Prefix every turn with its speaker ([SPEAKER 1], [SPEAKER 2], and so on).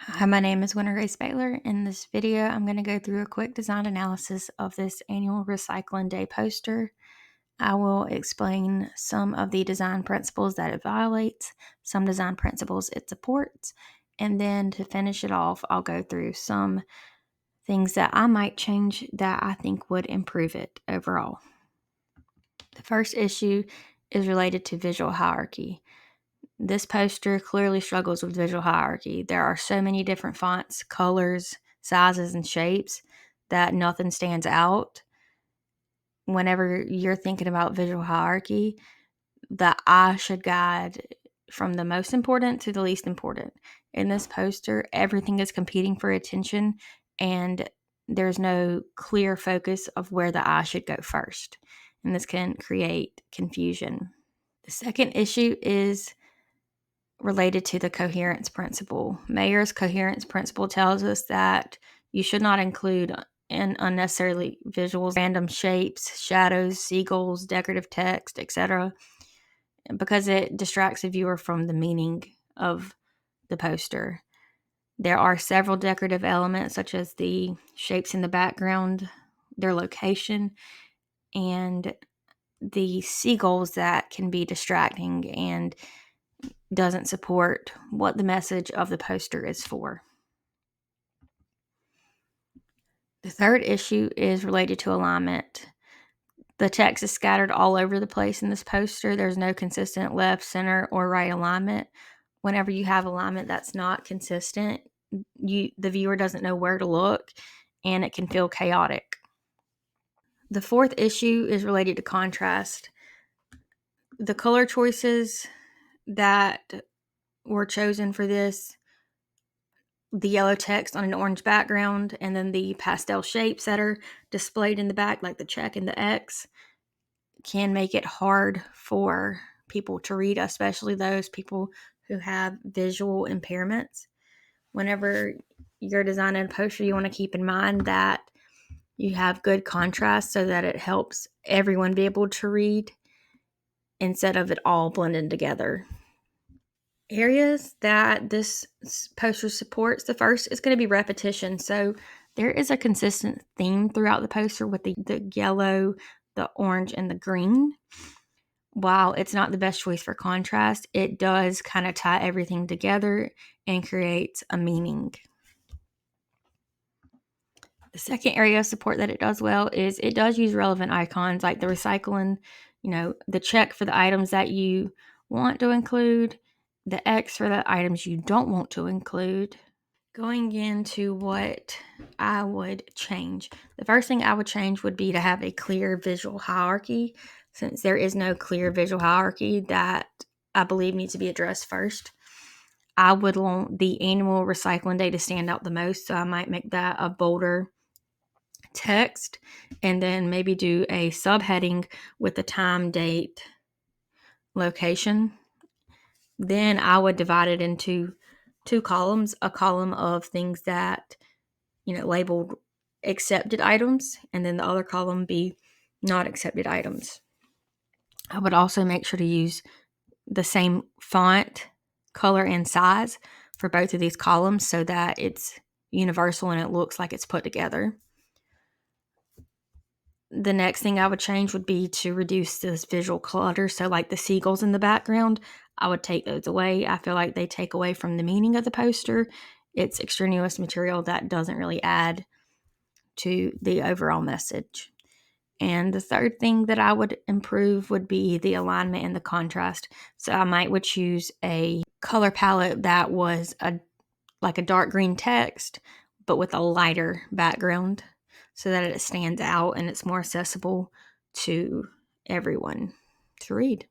[SPEAKER 1] Hi, my name is Winter Grace Baylor. In this video, I'm going to go through a quick design analysis of this annual Recycling Day poster. I will explain some of the design principles that it violates, some design principles it supports, and then to finish it off, I'll go through some things that I might change that I think would improve it overall. The first issue is related to visual hierarchy. This poster clearly struggles with visual hierarchy. There are so many different fonts, colors, sizes, and shapes that nothing stands out. Whenever you're thinking about visual hierarchy, the eye should guide from the most important to the least important. In this poster, everything is competing for attention, and there's no clear focus of where the eye should go first. And this can create confusion. The second issue is related to the coherence principle. Mayer's coherence principle tells us that you should not include in unnecessarily visuals, random shapes, shadows, seagulls, decorative text, etc., because it distracts the viewer from the meaning of the poster. There are several decorative elements, such as the shapes in the background, their location, and the seagulls that can be distracting and doesn't support what the message of the poster is for. The third issue is related to alignment. The text is scattered all over the place in this poster. There's no consistent left, center, or right alignment. Whenever you have alignment that's not consistent, the viewer doesn't know where to look, and it can feel chaotic. The fourth issue is related to contrast. The color choices that were chosen for this, the yellow text on an orange background, and then the pastel shapes that are displayed in the back, like the check and the X, can make it hard for people to read, especially those people who have visual impairments. Whenever you're designing a poster, you want to keep in mind that you have good contrast so that it helps everyone be able to read instead of it all blending together. Areas that this poster supports, the first is going to be repetition. So there is a consistent theme throughout the poster with the yellow, the orange, and the green. While it's not the best choice for contrast, it does kind of tie everything together and creates a meaning. The second area of support that it does well is it does use relevant icons like the recycling, the check for the items that you want to include, the X for the items you don't want to include. Going into what I would change, the first thing I would change would be to have a clear visual hierarchy, since there is no clear visual hierarchy that I believe needs to be addressed first. I would want the annual recycling day to stand out the most, so I might make that a bolder text and then maybe do a subheading with the time, date, location. Then I would divide it into two columns, a column of things that, labeled accepted items, and then the other column be not accepted items. I would also make sure to use the same font, color, and size for both of these columns so that it's universal and it looks like it's put together. The next thing I would change would be to reduce this visual clutter. So like the seagulls in the background, I would take those away. I feel like they take away from the meaning of the poster. It's extraneous material that doesn't really add to the overall message. And the third thing that I would improve would be the alignment and the contrast. So I would choose a color palette that was like a dark green text, but with a lighter background so that it stands out and it's more accessible to everyone to read.